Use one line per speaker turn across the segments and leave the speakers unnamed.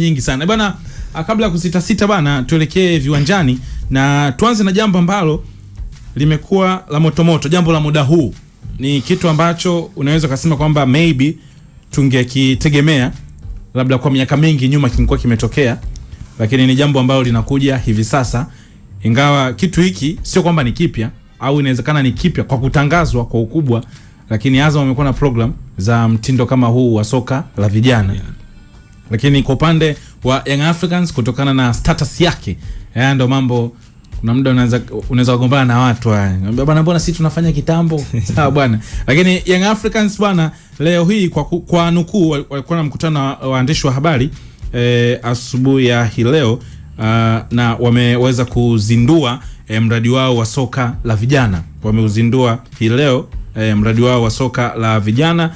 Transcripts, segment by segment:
nyingi sana. Bwana, kabla ya kusita bwana, tuelekee viwanjani na tuanze na jambo ambalo limekuwa la motomoto. Jambo la muda huu ni kitu ambacho unaweza kusema kwamba maybe tungekitegemea labda kwa miaka mingi nyuma kilikuwa kimetokea, lakini ni jambo ambalo linakuja hivi sasa. Ingawa kitu hiki sio kwamba ni kipya au inawezekana ni kipya kwa kutangazwa kwa ukubwa, lakini Azam wamekuwa na program za mtindo kama huu wa soka la vijana. Lakini kwa upande wa Young Africans, kutokana na status yake, ndio mambo kuna muda unaweza kugombana na watu bwana, mbona sisi tunafanya kitambo? Sawa bwana. Lakini Young Africans bwana, leo hii kwa nukuu walikuwa na mkutano wa waandishi wa habari asubuhi ya hii leo, na wameweza kuzindua mradi wao wa soka la vijana. Wameuzindua hii leo mradi wao wa soka la vijana.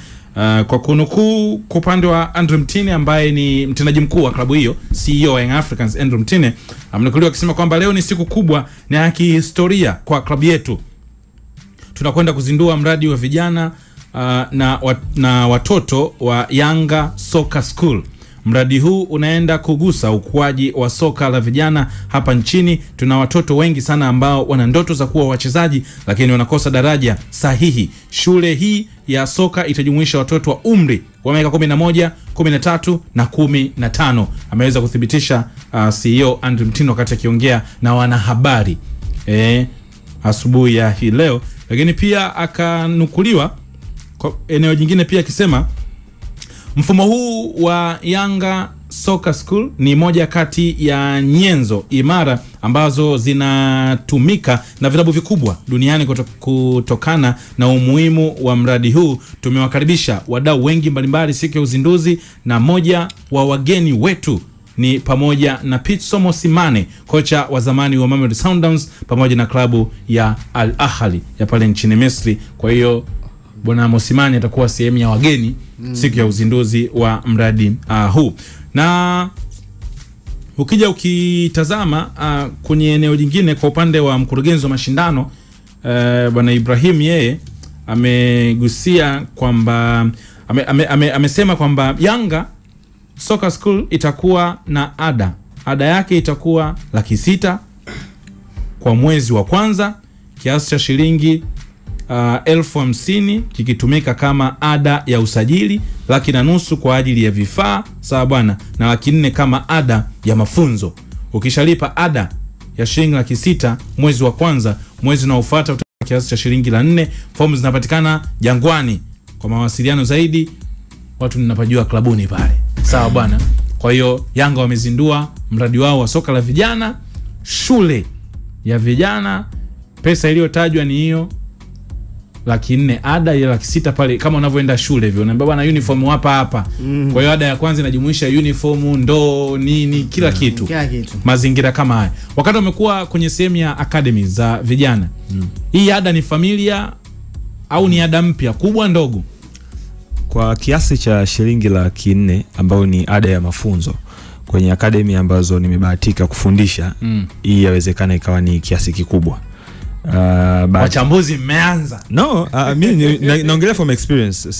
Kwa kunukuu kwa upande wa Andrew Mtine ambaye ni mtendaji mkuu wa klabu hiyo, CEO wa Young Africans Andrew Mtine, amenukuliwa akisema kwamba leo ni siku kubwa na ya kihistoria kwa klabu yetu. Tunakwenda kuzindua mradi wa vijana na watoto wa Yanga Soccer School. Mradi huu unaenda kugusa ukuaji wa soka la vijana hapa nchini. Tuna watoto wengi sana ambao wana ndoto za kuwa wachezaji lakini wanakosa daraja sahihi. Shule hii ya soka itajumuisha watoto wa umri wa miaka 11, 13 na 15. Ameweza kuthibitisha CEO Andrew Mtino wakati akiongea na wanahabari asubuhi ya hii leo. Lakini pia akanukuliwa kwa eneo jingine pia akisema mfumo huu wa Yanga Soccer School ni moja kati ya nyenzo imara ambazo zinatumika na vilabu vikubwa duniani kutokana na umuhimu wa mradi huu. Tumewakaribisha wadau wengi mbalimbali siku ya uzinduzi, na moja wa wageni wetu ni pamoja na Pitso Mosimane, kocha wa zamani wa Mamelodi Sundowns pamoja na klabu ya Al Ahly ya pale nchini Misri. Kwa hiyo Bwana Mosimane atakuwa sehemu ya wageni siku ya uzinduzi wa mradi huu. Na ukija ukitazama kwenye eneo jingine kwa upande wa mkurugenzi wa mashindano Bwana Ibrahim, yeye amegusia kwamba amesema kwamba Yanga Soccer School itakuwa na ada yake itakuwa 600,000 kwa mwezi wa kwanza, kiasi cha shilingi 50,000 kikitumika kama ada ya usajili, 1,500,000 kwa ajili ya vifaa, sawa bwana, na 400,000 kama ada ya mafunzo. Ukishalipa ada ya shilingi 600,000 mwezi wa kwanza, mwezi unaofuata utapata kiasi cha shilingi 400,000. Fomu zinapatikana Jangwani. Kwa mawasiliano zaidi watu ninapajua klabuni pale, sawa bwana. Kwa hiyo Yanga wamezindua mradi wao wa soka la vijana, shule ya vijana. Pesa iliyotajwa ni hiyo 400,000, ada ya 600,000 pale kama unavyoenda shule hivyo. Unaambia bwana uniform hapa. Kwa hiyo ada ya kwanza inajumuisha uniform, ndoo, nini, kila kitu. Mazingira kama haya. Wakati wamekuwa kwenye sehemu ya academy za vijana. Hii ada ni familia au ni ada mpya, kubwa ndogo?
Kwa kiasi cha shilingi 400,000 ambao ni ada ya mafunzo kwenye academy ambazo nimebahatika kufundisha, hii yawezekana ikawa ni kiasi kikubwa.
Wachambuzi mmeanza.
No, mimi naongelea from experience.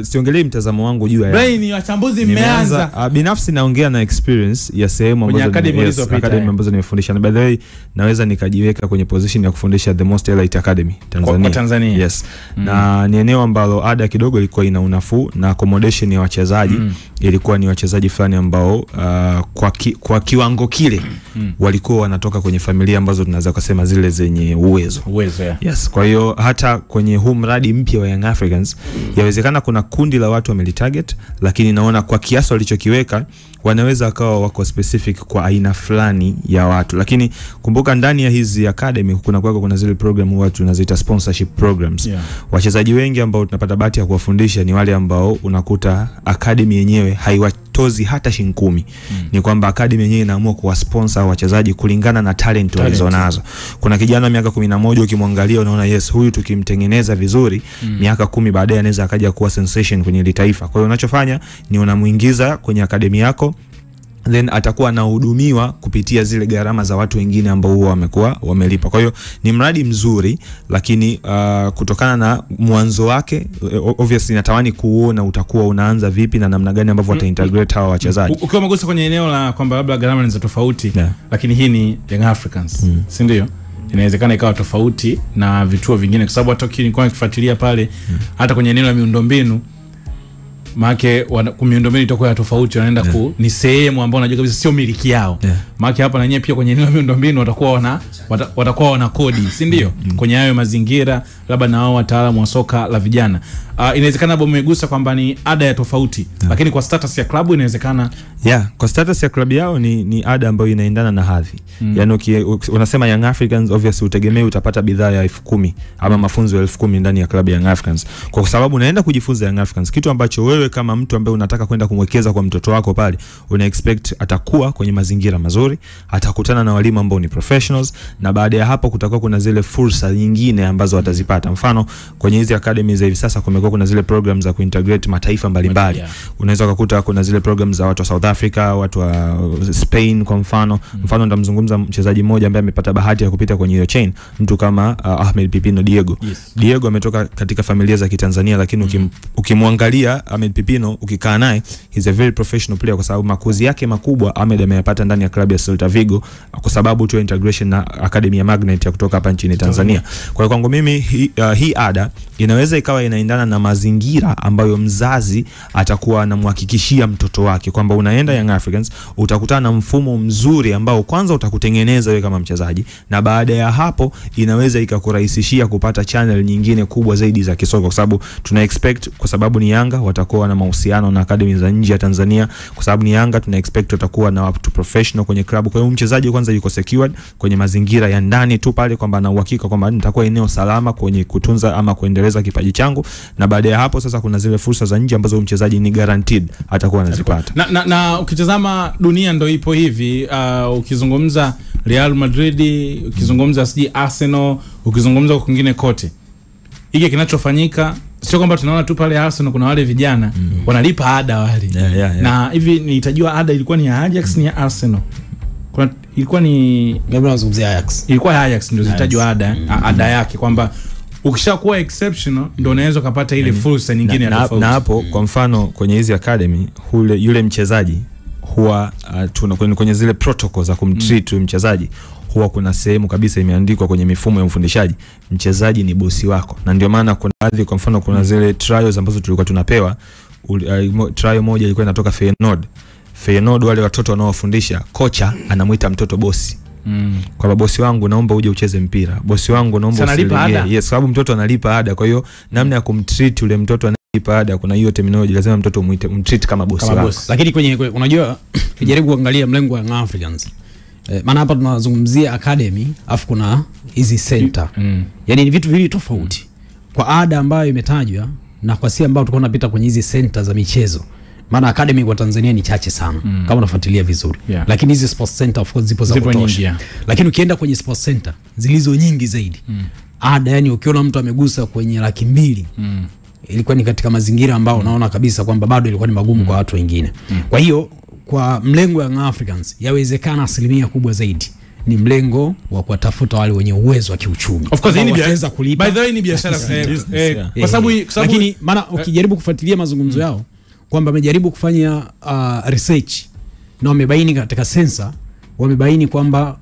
Siongelei mtazamo wangu juu ya.
Brain, wachambuzi mmeanza.
Binafsi naongea na experience ya sehemu ambazo academy ambazo nimefundisha. Na by the way, naweza nikajiweka kwenye position ya kufundisha the most elite academy Tanzania. Yes. Na ni eneo ambalo ada kidogo ilikuwa ina unafuu, na accommodation ya wachezaji ilikuwa ni wachezaji fulani ambao kwa kiwango kile walikuwa wanatoka kwenye familia ambazo tunaweza kusema zile zenye uwezo. Yes. Kwa hiyo hata kwenye huu mradi mpya wa Young Africans yawezekana kuna kundi la watu wamelitarget, lakini naona kwa kiasi walichokiweka wanaweza akawa wako specific kwa aina fulani ya watu. Lakini kumbuka ndani ya hizi academy kuna zile program watu tunaziita sponsorship programs. Wachezaji wengi ambao tunapata bahati ya kuwafundisha ni wale ambao unakuta academy yenyewe haiwatozi hata shilingi 10. Ni kwamba academy yenyewe inaamua kuwasponsor wachezaji kulingana na talent walizonazo. Kuna kijana miaka 11 ukimwangalia unaona yes, huyu tukimtengeneza vizuri miaka 10 baadaye anaweza akaja kuwa sensation kwenye ile taifa. Kwa hiyo unachofanya ni unamuingiza kwenye academy yako, then atakuwa anahudumiwa kupitia zile gharama za watu wengine ambao huwa wamekuwa wamelipa. Kwa hiyo ni mradi mzuri, lakini kutokana na mwanzo wake obviously natamani kuona utakuwa unaanza vipi na namna gani ambavyo wataintegrate hawa wachezaji.
Ukiwa umegusa kwenye eneo la kwamba labda gharama ni tofauti, lakini hii ni Young Africans, si ndio? Inawezekana ikawa tofauti na vituo vingine, kwa sababu hata ukilikuwa ukifuatilia pale hata kwenye eneo la miundombinu, maana miundombinu itakuwa tofauti, wanaenda ni sehemu ambayo unajua kabisa sio miliki yao. Maana hapa na nyewe pia kwenye eneo la miundombinu watakuwa wana kodi, si ndio? Kwenye hayo mazingira labda na wao wataalamu wa soka la vijana. Inawezekana bado umegusa kwamba ni ada ya tofauti, lakini kwa status ya klabu inawezekana
kwa status ya klabu yao ni ada ambayo inaendana na hadhi. Yaani unasema Young Africans, obviously utegemea utapata bidhaa ya 10,000 ama mafunzo ya 10,000 ndani ya klabu ya Young Africans. Kwa sababu unaenda kujifunza Young Africans, kitu ambacho wewe kama mtu ambaye unataka kwenda kumwekeza kwa mtoto wako pale, una expect atakuwa kwenye mazingira mazuri, atakutana na walimu ambao ni professionals, na baada ya hapo kutakuwa kuna zile fursa nyingine ambazo watazipata. Mfano kwenye hizi academies hivi sasa kumekuwa kuna zile programs za kuintegrate mataifa mbalimbali. Unaweza kukuta kuna zile programs za watu wa South Africa, watu wa Spain kwa mfano. Mfano ndamzungumza mchezaji mmoja ambaye amepata bahati ya kupita kwenye hiyo chain, mtu kama Ahmed Pipino Diego. Diego ametoka katika familia za Kitanzania, lakini ukimwangalia Ahmed Pipino, ukikaa naye, he's a very professional player, kwa sababu makuzi yake makubwa Ahmed ameyapata ndani ya klabu ya Celta Vigo kwa sababu tu integration na Academy ya Magnet ya kutoka hapa nchini Tanzania. Kwa hiyo kwangu mimi hii ada inaweza ikawa inaendana na mazingira ambayo mzazi atakuwa anamhakikishia mtoto wake kwamba unaenda Young Africans, utakutana na mfumo mzuri ambao kwanza utakutengeneza wewe kama mchezaji, na baada ya hapo inaweza ikakurahisishia kupata channel nyingine kubwa zaidi za kisoka, kwa sababu tuna expect, kwa sababu ni Yanga watakuwa na mahusiano na academy za nje ya Tanzania, kwa sababu ni Yanga tuna expect watakuwa na watu professional kwenye klabu. Kwa hiyo mchezaji kwanza yuko secured kwenye mazingira ya ndani tu pale, kwamba ana uhakika kwamba nitakuwa eneo salama kwenye kutunza ama kuendeleza kipaji changu, na baada ya hapo sasa kuna zile fursa za nje ambazo mchezaji ni guaranteed atakuwa anazipata.
Na ukitazama dunia ndio ipo hivi, ukizungumza Real Madrid, ukizungumza Arsenal, ukizungumza kwingine kote, hiki kinachofanyika sio kwamba tunaona tu pale Arsenal kuna wale vijana wanalipa ada wale. Na hivi nitajua ada ilikuwa ni ya Ajax, ni ya Arsenal. Kuna ilikuwa ni
labda nazungumzia Ajax.
Ilikuwa ya Ajax ndio zitajua ada yake, kwamba ukishakuwa exceptional ndio unaweza kupata ile fursa nyingine ya tofauti.
Na hapo kwa mfano kwenye hizi academy yule mchezaji huwa kwenye zile protocols za kumtreat mchezaji, huwa kuna sehemu kabisa imeandikwa kwenye mifumo ya mfundishaji, mchezaji ni bosi wako. Na ndio maana kuna baadhi, kwa mfano kuna zile trials ambazo tulikuwa tunapewa, trial moja ilikuwa inatoka Feyenoord wale watoto wanaofundisha, kocha anamuita mtoto bosi. Kwa bosi wangu naomba uje ucheze mpira, bosi wangu naomba usilegee. Yes, sababu mtoto analipa ada. Kwa hiyo namna ya kumtreat yule mtoto analipa ada, kuna hiyo terminology, lazima mtoto umtreat kama bosi wako.
Lakini kwenye unajua kujaribu kuangalia mlengo wa Young Africans, maana hapa tunazungumzia academy afu kuna hizi center. Yaani ni vitu viwili tofauti. Kwa ada ambayo imetajwa na kwa si ambao tulikuwa tunapita kwenye hizi center za michezo, maana academy kwa Tanzania ni chache sana kama unafuatilia vizuri. Lakini hizi sports center of course zipo za kutosha. Lakini ukienda kwenye sports center zilizo nyingi zaidi, ada yani ukiona mtu amegusa kwenye 200,000, ilikuwa ni katika mazingira ambao unaona kabisa kwamba bado ilikuwa ni magumu kwa watu wengine. Kwa hiyo kwa mlengo wa Young Africans yawezekana asilimia kubwa zaidi ni mlengo wa kuwatafuta wale wenye uwezo wa kiuchumi.
Of course ni biashara kulipa. By the way ni biashara kwa sababu
lakini maana ukijaribu kufuatilia mazungumzo yao kwamba wamejaribu kufanya research na wamebaini katika sensa, wamebaini kwamba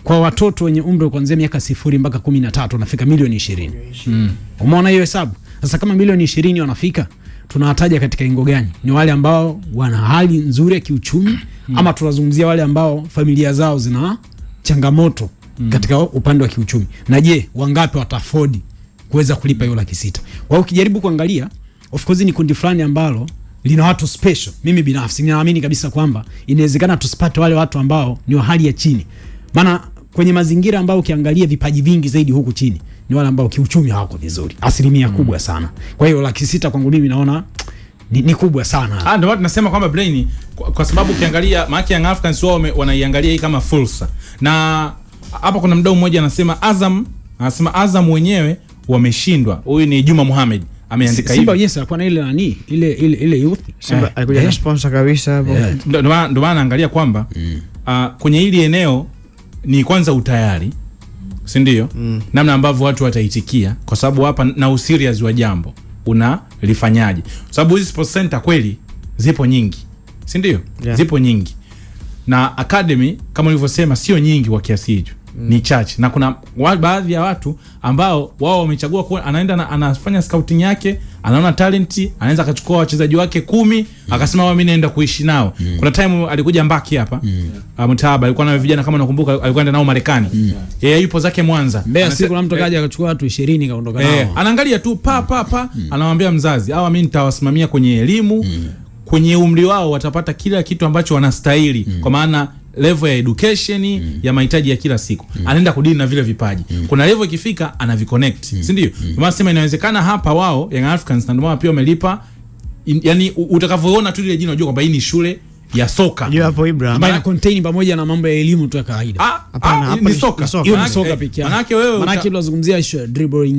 kwa watoto wenye umri kuanzia miaka 0 mpaka 13 wanafika milioni 20. Umeona hiyo hesabu? Sasa kama milioni 20 wanafika, tunawataja katika ingo gani? Ni wale ambao wana hali nzuri ya kiuchumi ama tunazungumzia wale ambao familia zao zina changamoto katika upande wa kiuchumi? Na je, wangapi watafodi kuweza kulipa hiyo 600,000? Kwa hiyo ukijaribu kuangalia, of course ni kundi fulani ambalo lina watu special. Mimi binafsi ninaamini kabisa kwamba inawezekana tusipate wale watu ambao ni wa hali ya chini. Maana kwenye mazingira ambao ukiangalia vipaji vingi zaidi huku chini ni wale ambao kiuchumi hawako vizuri, asilimia kubwa sana. Kwa hiyo 600,000 kwangu mimi naona ni kubwa sana.
Ndio watu nasema kwamba Brain, kwa sababu ukiangalia maana Young Africans wao wanaiangalia hii kama fursa. Na hapa kuna mdau mmoja anasema Azam wenyewe wameshindwa. Huyu ni Juma Mohamed. ameandika
Simba yes alikuwa na ile nani ile youth
Simba alikuja na sponsor kabisa hapo.
Ndio maana angalia kwamba kwenye hili eneo ni kwanza utayari, si ndio? Namna ambavyo watu wataitikia, kwa sababu hapa na userious wa jambo unalifanyaje, kwa sababu hizi sports center kweli zipo nyingi, si ndio? Zipo nyingi, na academy kama ulivyosema sio nyingi kwa kiasi hicho, ni chache, na kuna baadhi ya watu ambao wao wamechagua kwa anaenda anafanya scouting yake, anaona talent, anaweza akachukua wachezaji wake 10 akasema mimi naenda kuishi nao. Kuna time alikuja Mbaki hapa Mtaba, alikuwa na vijana kama nakumbuka, alikwenda nao Marekani. Yeye yupo zake Mwanza.
Mbeya siku kuna mtu kaja akachukua watu 20 kaondoka nao.
Anaangalia tu anamwambia mzazi, hawa mimi nitawasimamia kwenye elimu, kwenye umri wao watapata kila kitu ambacho wanastahili, kwa maana level ya education ya mahitaji ya kila siku. Anaenda kudili na vile vipaji. Kuna level ikifika anaviconnect, si ndio? Maana sema inawezekana hapa wao Young Africans na ndio pia wamelipa, yani utakavyoona tu ile jina unajua kwamba hii ni shule ya soka.
Ndio hapo Ibrahim.
Maana contain pamoja na mambo ya elimu tu ya kawaida.
Hapana, ni soka.
Hiyo ni soka pekee yake.
Manake wewe
tunazungumzia dribbling,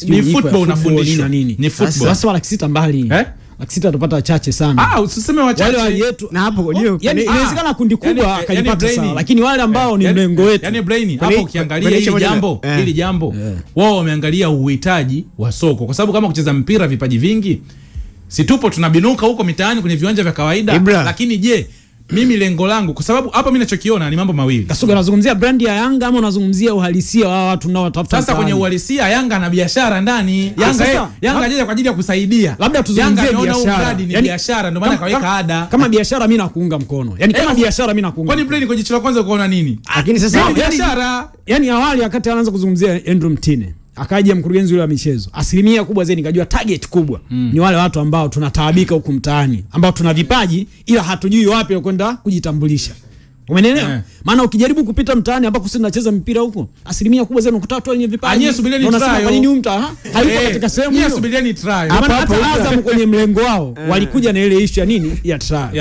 ni football unafundishwa nini? Ni football.
Sasa wala kisita mbali. Lakini tupata wachache sana.
Usiseme wachache.
Wale yetu
na hapo ndio
inawezekana kundi kubwa akajipata sawa, lakini wale ambao ni mlengo wetu.
Yani brain hapo ukiangalia hili jambo wao wameangalia uhitaji wa soko, kwa sababu kama kucheza mpira vipaji vingi, si tupo tunabinuka huko mitaani kwenye viwanja vya kawaida. Lakini je, mimi lengo langu, kwa sababu hapa mimi ninachokiona ni mambo mawili.
Kasuga unazungumzia brand ya Yanga ama unazungumzia uhalisia wa watu nao watafuta?
Sasa kwenye uhalisia Yanga na biashara ndani. Yanga hajaja kwa ajili ya kusaidia.
Labda tuzungumzie biashara.
Ni biashara ndio maana kaweka ada.
Kama biashara mimi nakuunga mkono. Yaani kama biashara mimi nakuunga.
Kwani brain kwa jicho la kwanza ukaona nini?
Lakini sasa
biashara.
Yaani awali wakati anaanza kuzungumzia Andrew Mtine, akaja mkurugenzi yule wa michezo, asilimia kubwa zaidi nikajua target kubwa ni wale watu ambao tunataabika huku mtaani, ambao tuna vipaji ila hatujui wapi kwenda kujitambulisha. Umeelewa? Maana ukijaribu kupita mtaani ambako sisi tunacheza mpira huko, asilimia kubwa zaidi unakuta watu wenye vipaji.
Subirieni try.
Kwa nini hayupo katika sehemu hiyo?
Subirieni try.
Hata Azam kwenye mlengo wao walikuja na ile issue ya nini? Ya try.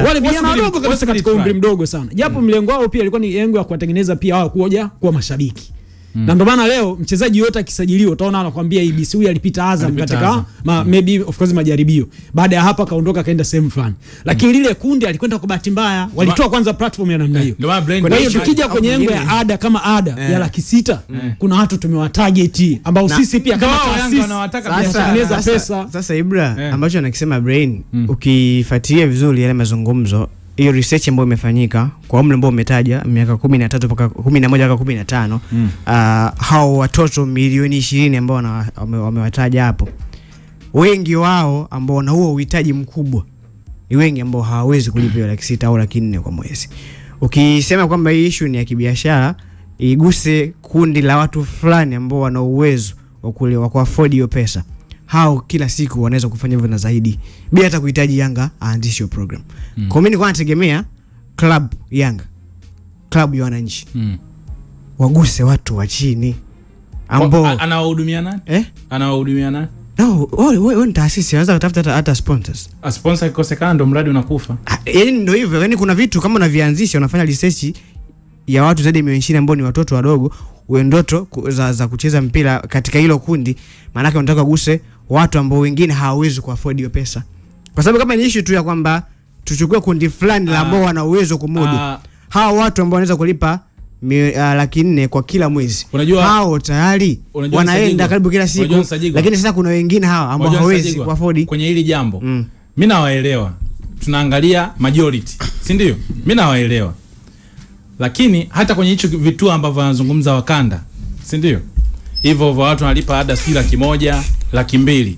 Wale vijana wadogo kabisa katika umri mdogo sana. Japo mlengo wao pia ilikuwa ni lengo ya kuwatengeneza pia wao kuja kuwa mashabiki. Na ndio maana leo mchezaji yote akisajiliwa utaona anakuambia IBC huyu alipita Azam katika maybe of course majaribio. Baada ya hapa kaondoka kaenda sehemu fulani. Lakini lile kundi alikwenda kwa bahati mbaya. Walitoa kwanza platform ya namna hiyo. Kwa hiyo tukija kwenye engo ya ada kama ada ya 600,000, kuna watu tumewatarget ambao sisi pia kama taasisi wanataka kutengeneza pesa.
Sasa Ibra, ambacho anakisema brain, ukifuatilia vizuri yale mazungumzo, hiyo research ambayo imefanyika kwa umri ambao umetaja miaka 13 mpaka 11 mpaka 15, hao watoto milioni 20 ambao wamewataja hapo, wengi wao ambao wana huo uhitaji mkubwa ni wengi ambao hawawezi kulipa hiyo 600,000 au 400,000 kwa mwezi. Ukisema kwamba hii issue ni ya kibiashara, iguse kundi la watu fulani ambao wana uwezo wa kuafford hiyo pesa, hao kila siku wanaweza kufanya hivyo na zaidi bila hata kuhitaji Yanga aanzishe hiyo program. Kwa mimi nilikuwa nategemea club Yanga, club ya wananchi, waguse watu wa chini ambao
anawahudumia nani? Anawahudumia nani?
No, wewe ni taasisi, unaweza kutafuta hata sponsors.
A sponsor ikosekana ndo mradi unakufa.
Yaani ndio hivyo, yaani kuna vitu kama unavianzisha, unafanya research ya watu zaidi ya milioni 20 ambao ni watoto wadogo, ndoto za kucheza mpira katika hilo kundi, maana yake unataka kuguse watu ambao wengine hawawezi kuafford hiyo pesa. Kwa sababu kama ni issue tu ya kwamba tuchukue kundi fulani la ambao wana uwezo kumudu, hao watu ambao wanaweza kulipa 400,000 kwa kila mwezi, hao tayari wanaenda karibu kila siku. Lakini sasa kuna wengine hao ambao hawawezi kuafford.
Kwenye hili jambo mimi nawaelewa, tunaangalia majority, si ndio? Mimi nawaelewa, lakini hata kwenye hicho vituo ambavyo wanazungumza wakanda, si ndio? Hivyo watu wanalipa ada 100,000, 200,000.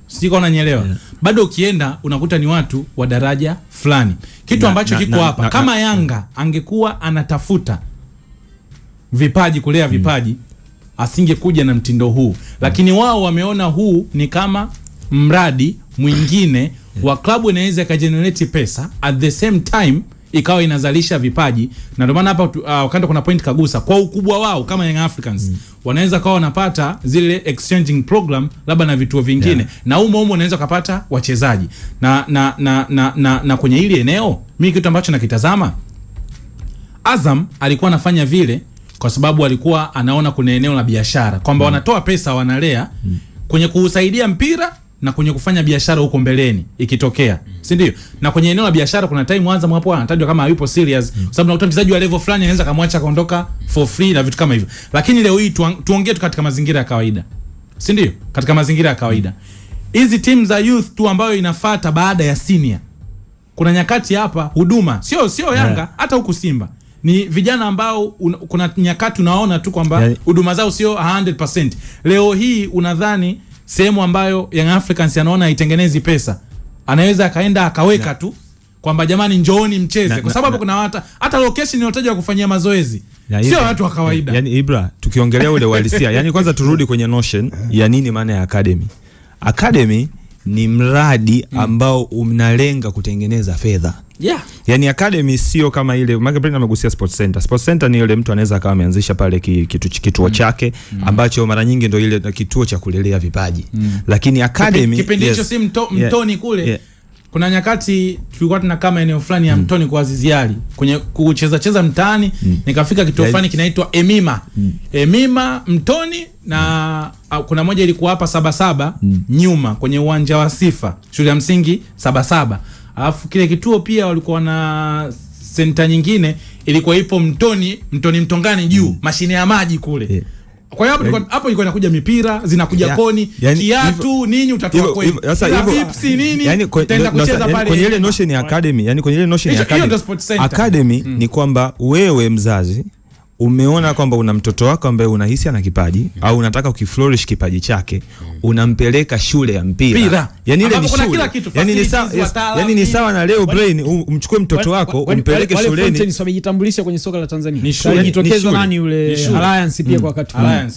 Sijui kama unanielewa. Bado ukienda unakuta ni watu wa daraja fulani. Kitu ambacho kiko hapa, kama Yanga angekuwa anatafuta vipaji, kulea vipaji, asingekuja na mtindo huu. Lakini wao wameona huu ni kama mradi mwingine wa klabu inaweza kagenerate pesa at the same time ikawa inazalisha vipaji. Na ndio maana hapa wakati kuna point kagusa kwa ukubwa wao kama Young Africans wanaweza kawa wanapata zile exchanging program labda na vituo vingine, na umo unaweza kupata wachezaji na kwenye hili eneo. Mimi kitu ambacho nakitazama, Azam alikuwa anafanya vile kwa sababu alikuwa anaona kuna eneo la biashara kwamba wanatoa pesa wanalea, kwenye kuusaidia mpira na kwenye kufanya biashara huko mbeleni ikitokea, si ndio? Na kwenye eneo la biashara kuna time Azam hapo anatajwa kama hayupo serious, kwa sababu unakuta mchezaji wa level fulani anaweza kamwacha kaondoka for free na vitu kama hivyo. Lakini leo hii tuongee tu katika mazingira ya kawaida, si ndio? Katika mazingira ya kawaida hizi timu za youth tu ambayo inafuata baada ya senior, kuna nyakati hapa huduma sio Yanga, hata huku Simba ni vijana ambao kuna nyakati unaona tu kwamba huduma zao sio 100%. Leo hii unadhani sehemu ambayo Young Africans anaona itengenezi pesa, anaweza akaenda akaweka tu kwamba jamani njooni mcheze, kwa sababu kuna hata location inayotajwa kufanyia mazoezi sio watu wa kawaida.
Yani Ibra, tukiongelea ule uhalisia, yani kwanza turudi kwenye notion ya nini maana ya academy. Academy ni mradi ambao unalenga kutengeneza fedha.
Yeah.
Yani academy sio kama ile Michael Brent amegusia sports center. Sports center ni ile mtu anaweza akawa ameanzisha pale kituo chake ambacho mara nyingi ndio ile kituo cha kulelea vipaji. Lakini academy
kipindi hicho si Mtoni kule. Kuna nyakati tulikuwa tuna kama eneo fulani ya Mtoni kwa Azizi Ali kwenye kucheza mtaani, nikafika kituo fulani kinaitwa Emima. Emima Mtoni, na kuna moja ilikuwa hapa Sabasaba nyuma kwenye uwanja wa Sifa shule ya msingi Sabasaba. Alafu kile kituo pia walikuwa na center nyingine ilikuwa ipo Mtoni Mtongani juu, mashine ya maji kule. Kwa hiyo hapo ilikuwa inakuja mipira, zinakuja koni, kiatu, nini utatoa kweli.
Sasa hivyo
vipsi nini?
Utaenda kucheza pale. Kwenye ile notion ya academy, yani kwenye ile notion ya academy ni kwamba wewe mzazi umeona kwamba una mtoto wako ambaye unahisi ana kipaji au unataka ukiflourish kipaji chake, unampeleka shule ya mpira. Yani ile ni shule. Yani ni sawa na leo Brain umchukue mtoto wako umpeleke shuleni.
Wale Fountain wamejitambulisha kwenye soka la Tanzania. Alijitokeza nani yule Alliance pia kwa wakati fulani.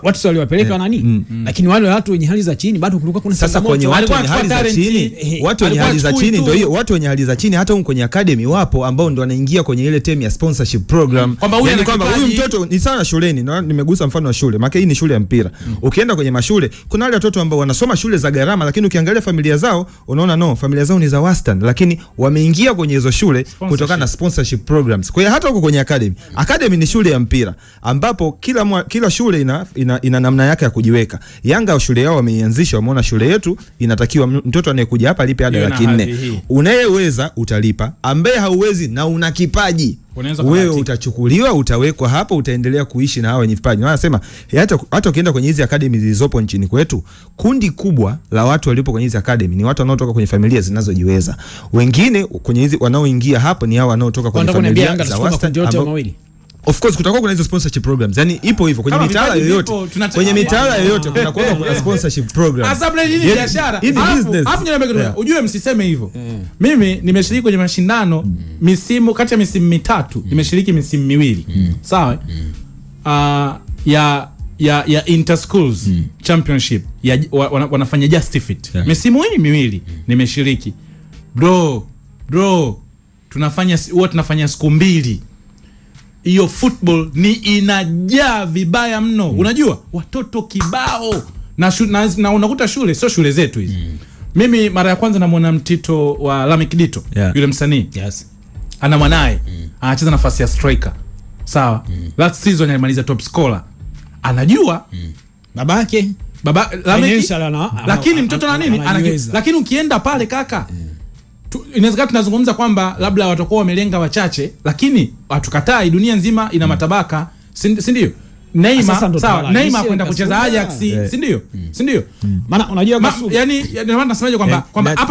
Watu waliwapeleka nani? Lakini wale watu wenye hali za chini bado kulikuwa kuna
sasa kwenye watu wenye hali za chini, watu wenye hali za chini ndio hiyo, watu wenye hali za chini hata kwenye academy wapo ambao ndio wanaingia kwenye ile term ya sponsorship program. Yani kwamba huyu mtoto ni sana shuleni, na nimegusa mfano wa shule, maana hii ni shule ya mpira. Ukienda kwenye mashule kuna wale watoto ambao wanasoma shule za gharama, lakini ukiangalia familia zao unaona familia zao ni za wastani, lakini wameingia kwenye hizo shule kutokana na sponsorship programs. Kwa hiyo hata huko kwenye academy ni shule ya mpira ambapo kila shule ina namna yake ya kujiweka. Yanga shule yao wameianzisha, wameona shule yetu inatakiwa mtoto anayekuja hapa alipe ada 400,000. Unayeweza utalipa, ambaye hauwezi na una kipaji wewe utachukuliwa, utawekwa hapa, utaendelea kuishi na hao wenye vipaji. Wanasema hata ukienda kwenye hizi academy zilizopo nchini kwetu, kundi kubwa la watu walipo kwenye hizi academy ni watu wanaotoka kwenye familia zinazojiweza. Wengine kwenye hizi wanaoingia hapo ni hao wanaotoka kwenye familia za wastani. Of course kutakuwa kuna hizo sponsorship programs. Yani ipo hivyo kwenye mitaala yoyote. Kwenye mitaala yoyote kuna sponsorship programs.
Asabu ni biashara. Hapo nyama ujue msiseme hivyo. Mimi nimeshiriki kwenye mashindano misimu kati ya misimu mitatu, nimeshiriki misimu miwili. Sawa? Ya inter schools championship wanafanya Justifit. Misimu hii miwili nimeshiriki. Bro tunafanya siku mbili. Hiyo football ni inajaa vibaya mno. Unajua watoto kibao na unakuta shule sio shule zetu hizi. Mimi mara ya kwanza namuona Mtito wa Lameck Dito, yule msanii. Ana mwanae anacheza nafasi ya striker. Sawa? Last season alimaliza top scorer. Anajua
babake
Lameck, lakini mtoto na nini lakini ukienda pale kaka inawezekana tunazungumza kwamba labda watakuwa wamelenga wachache, lakini hatukatai, dunia nzima ina matabaka, si ndio? Neymar kwenda kucheza Ajax, si ndio? Si ndio?
Maana unajua
yani nasemaje kwamba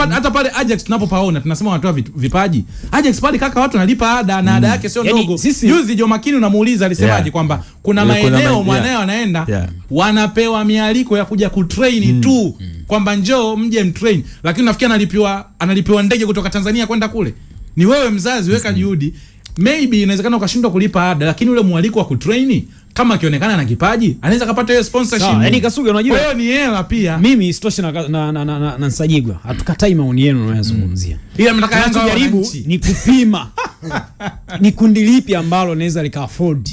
hata pale Ajax tunapopaona tunasema wanatoa vipaji. Ajax pale kaka watu wanalipa ada na ada yake sio ndogo. Juzi Jo Makini unamuuliza alisemaje kwamba kuna maeneo mwanao anaenda wanapewa mialiko ya kuja kutrain tu, kwamba njoo mje mtrain, lakini nafikiri analipiwa ndege kutoka Tanzania kwenda kule. Ni wewe mzazi weka juhudi. Maybe inawezekana ukashindwa kulipa ada, lakini ule mwaliko wa kutrain kama akionekana na kipaji anaweza kupata hiyo sponsorship.
Yaani Kasuga unajua
wewe ni hela pia.
Mimi sitoshi na Nsajigwa. Hatukatai maoni yenu unayozungumzia.
Ila mtaka Yanga
jaribu ni kupima. Ni kundi lipi ambalo naweza lika afford.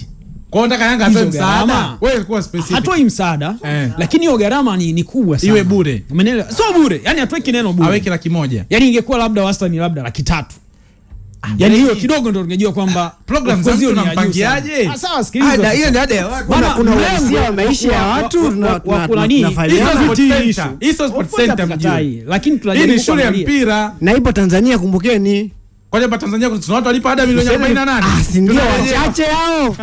Kwa hiyo nataka Yanga atoe msaada. Wewe kuwa specific.
Hatoi msaada, lakini hiyo gharama ni kubwa sana.
Iwe bure.
Umeelewa? Sio bure. Yaani atoe kineno bure.
Aweke 100,000.
Yaani ingekuwa labda wastani labda 300,000. yani hiyo kidogo ndo tungejua kwamba
program za mtu unampangiaje.
Sawa, sikiliza
hiyo ndio ada ya watu. Kuna uhalisia wa maisha ya watu
hizo sport center mjini,
lakini tunajaribu
hii ni shule ya mpira
na ipo Tanzania, kumbukeni.
Kwa sababu Tanzania kuna watu walipa ada milioni 48.
Si ndio wachache hao.